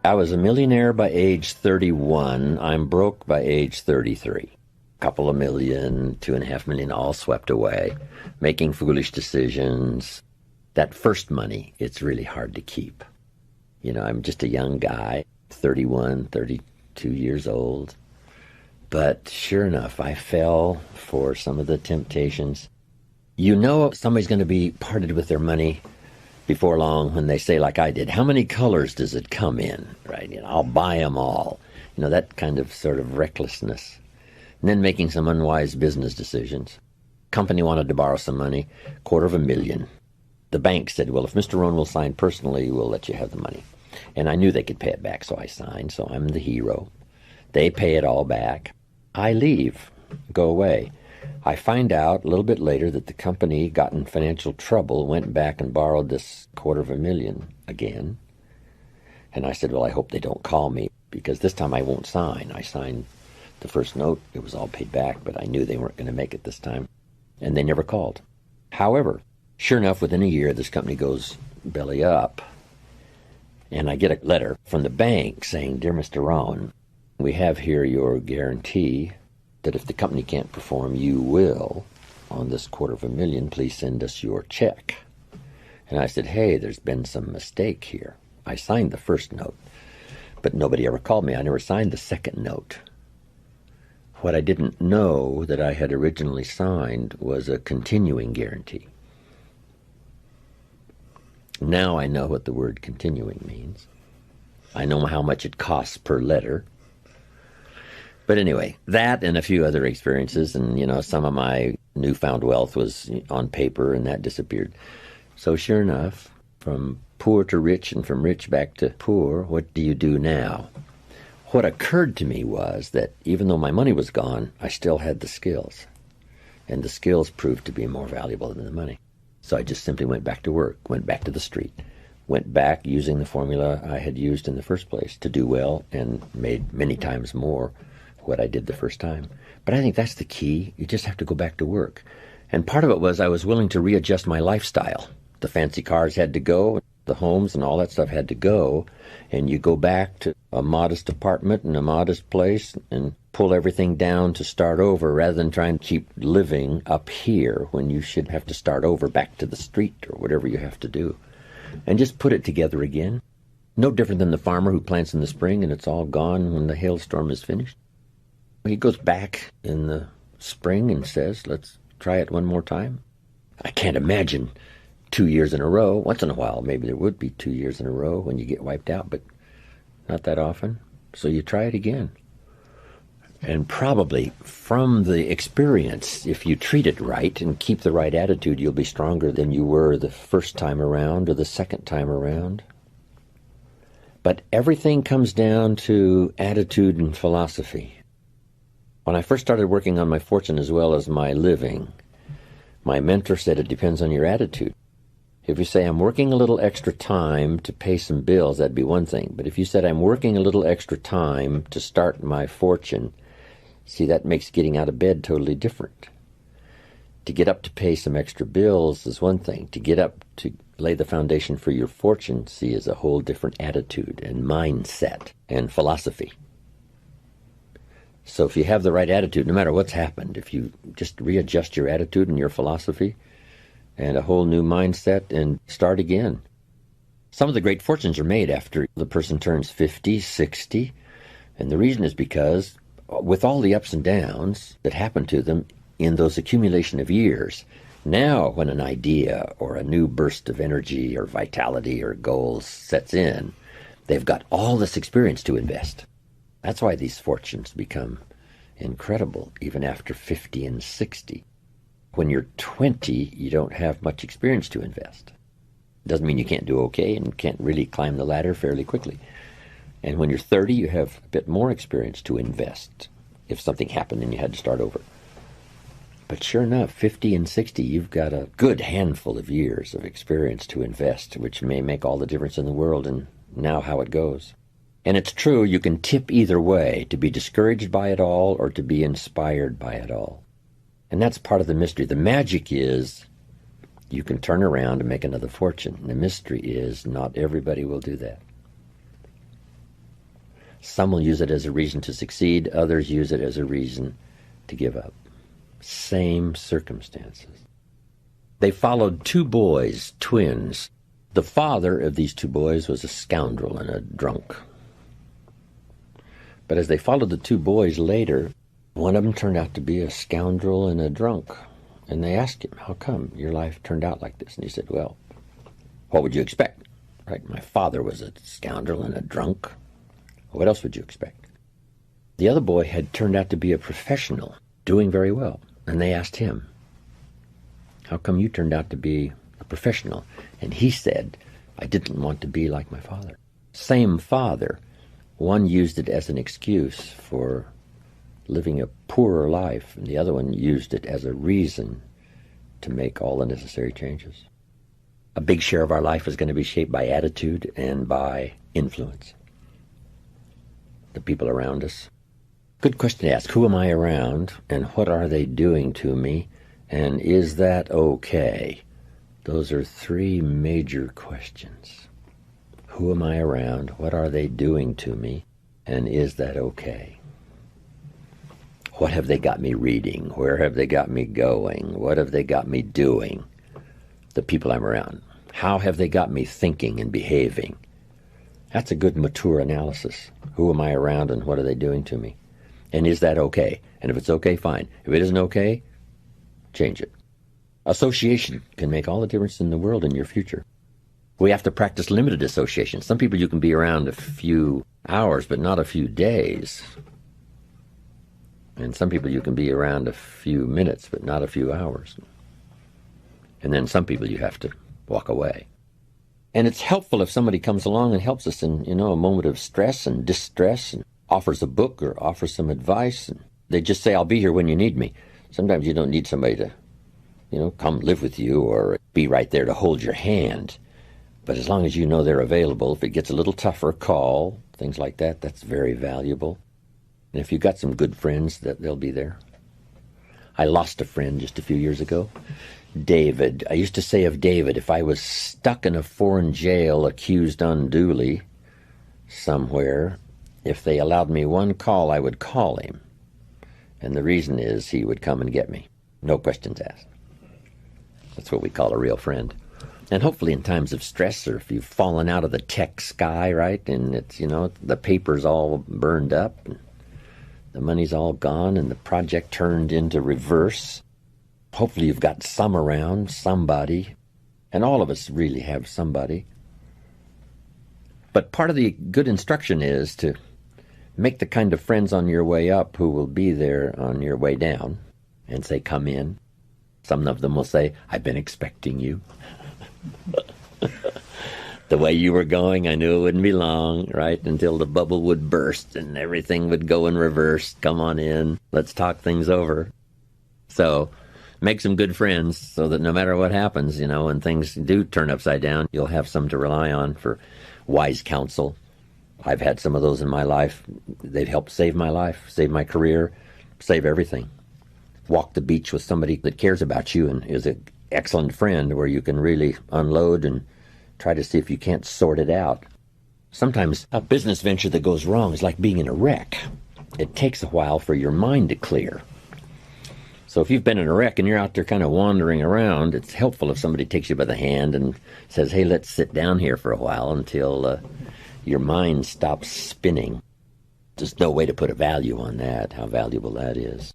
I was a millionaire by age 31. I'm broke by age 33. Couple of million, 2.5 million, all swept away, making foolish decisions. That first money, it's really hard to keep. I'm just a young guy, 31, 32 years old. But sure enough, I fell for some of the temptations. Somebody's going to be parted with their money before long when they say, like I did, how many colors does it come in, right? I'll buy them all. That kind of sort of recklessness. And then making some unwise business decisions. Company wanted to borrow some money, $250,000. The bank said, well, if Mr. Rohn will sign personally, we'll let you have the money. And I knew they could pay it back, so I signed, so I'm the hero. They pay it all back. I leave, go away. I find out a little bit later that the company got in financial trouble, went back and borrowed this $250,000 again. And I said, well, I hope they don't call me, because this time I won't sign. I signed the first note. It was all paid back, but I knew they weren't going to make it this time. And they never called. However, sure enough, within a year, this company goes belly up. And I get a letter from the bank saying, dear Mr. Rohn, we have here your guarantee that if the company can't perform, you will. On this $250,000, please send us your check. And I said, hey, there's been some mistake here. I signed the first note, but nobody ever called me. I never signed the second note. What I didn't know that I had originally signed was a continuing guarantee. Now I know what the word continuing means. I know how much it costs per letter. But anyway, that and a few other experiences, and some of my newfound wealth was on paper, and that disappeared. So sure enough, from poor to rich and from rich back to poor, what do you do now? What occurred to me was that even though my money was gone, I still had the skills. And the skills proved to be more valuable than the money. So I just simply went back to work, went back to the street, went back using the formula I had used in the first place to do well, and made many times more what I did the first time. But I think that's the key. You just have to go back to work. And part of it was I was willing to readjust my lifestyle. The fancy cars had to go, the homes and all that stuff had to go, and you go back to a modest apartment and a modest place and pull everything down to start over rather than trying to keep living up here when you should have to start over back to the street or whatever you have to do. And just put it together again. No different than the farmer who plants in the spring and it's all gone when the hailstorm is finished. He goes back in the spring and says, let's try it one more time. I can't imagine 2 years in a row. Once in a while, maybe there would be 2 years in a row when you get wiped out, but not that often. So you try it again. And probably from the experience, if you treat it right and keep the right attitude, you'll be stronger than you were the first time around or the second time around. But everything comes down to attitude and philosophy. When I first started working on my fortune as well as my living, my mentor said it depends on your attitude. If you say, I'm working a little extra time to pay some bills, that'd be one thing. But if you said, I'm working a little extra time to start my fortune, see, that makes getting out of bed totally different. To get up to pay some extra bills is one thing. To get up to lay the foundation for your fortune, see, is a whole different attitude and mindset and philosophy. So if you have the right attitude, no matter what's happened, if you just readjust your attitude and your philosophy and a whole new mindset and start again. Some of the great fortunes are made after the person turns 50, 60, and the reason is because with all the ups and downs that happen to them in those accumulation of years, now when an idea or a new burst of energy or vitality or goals sets in, they've got all this experience to invest. That's why these fortunes become incredible, even after 50 and 60. When you're 20, you don't have much experience to invest. Doesn't mean you can't do okay and can't really climb the ladder fairly quickly. And when you're 30, you have a bit more experience to invest if something happened and you had to start over. But sure enough, 50 and 60, you've got a good handful of years of experience to invest, which may make all the difference in the world and now how it goes. And it's true, you can tip either way, to be discouraged by it all or to be inspired by it all. And that's part of the mystery. The magic is you can turn around and make another fortune. The mystery is not everybody will do that. Some will use it as a reason to succeed. Others use it as a reason to give up. Same circumstances. They followed two boys, twins. The father of these two boys was a scoundrel and a drunk. But as they followed the two boys later, one of them turned out to be a scoundrel and a drunk. And they asked him, how come your life turned out like this? And he said, well, what would you expect? Right? My father was a scoundrel and a drunk. What else would you expect? The other boy had turned out to be a professional, doing very well. And they asked him, how come you turned out to be a professional? And he said, I didn't want to be like my father. Same father. One used it as an excuse for living a poorer life, and the other one used it as a reason to make all the necessary changes. A big share of our life is going to be shaped by attitude and by influence. The people around us. Good question to ask. Who am I around, and what are they doing to me, and is that okay? Those are three major questions. Who am I around? What are they doing to me? And is that okay? What have they got me reading? Where have they got me going? What have they got me doing? The people I'm around. How have they got me thinking and behaving? That's a good mature analysis. Who am I around and what are they doing to me? And is that okay? And if it's okay, fine. If it isn't okay, change it. Association can make all the difference in the world in your future. We have to practice limited association. Some people you can be around a few hours, but not a few days. And some people you can be around a few minutes, but not a few hours. And then some people you have to walk away. And it's helpful if somebody comes along and helps us in, a moment of stress and distress and offers a book or offers some advice. And they just say, I'll be here when you need me. Sometimes you don't need somebody to, come live with you or be right there to hold your hand. But as long as you know they're available, if it gets a little tougher, call, things like that, that's very valuable. And if you've got some good friends, they'll be there. I lost a friend just a few years ago. David. I used to say of David, if I was stuck in a foreign jail accused unduly somewhere, if they allowed me one call, I would call him. And the reason is he would come and get me. No questions asked. That's what we call a real friend. And hopefully in times of stress, or if you've fallen out of the tech sky, right, and it's, the paper's all burned up, and the money's all gone, and the project turned into reverse, hopefully you've got some around, somebody, and all of us really have somebody. But part of the good instruction is to make the kind of friends on your way up who will be there on your way down and say, come in. Some of them will say, I've been expecting you. The way you were going, I knew it wouldn't be long, right, until the bubble would burst and everything would go in reverse. Come on in. Let's talk things over. So make some good friends so that no matter what happens, when things do turn upside down, you'll have some to rely on for wise counsel. I've had some of those in my life. They've helped save my life, save my career, save everything. Walk the beach with somebody that cares about you and is an excellent friend where you can really unload and try to see if you can't sort it out. Sometimes a business venture that goes wrong is like being in a wreck. It takes a while for your mind to clear. So if you've been in a wreck and you're out there kind of wandering around, it's helpful if somebody takes you by the hand and says, hey, let's sit down here for a while until your mind stops spinning. There's no way to put a value on that, how valuable that is.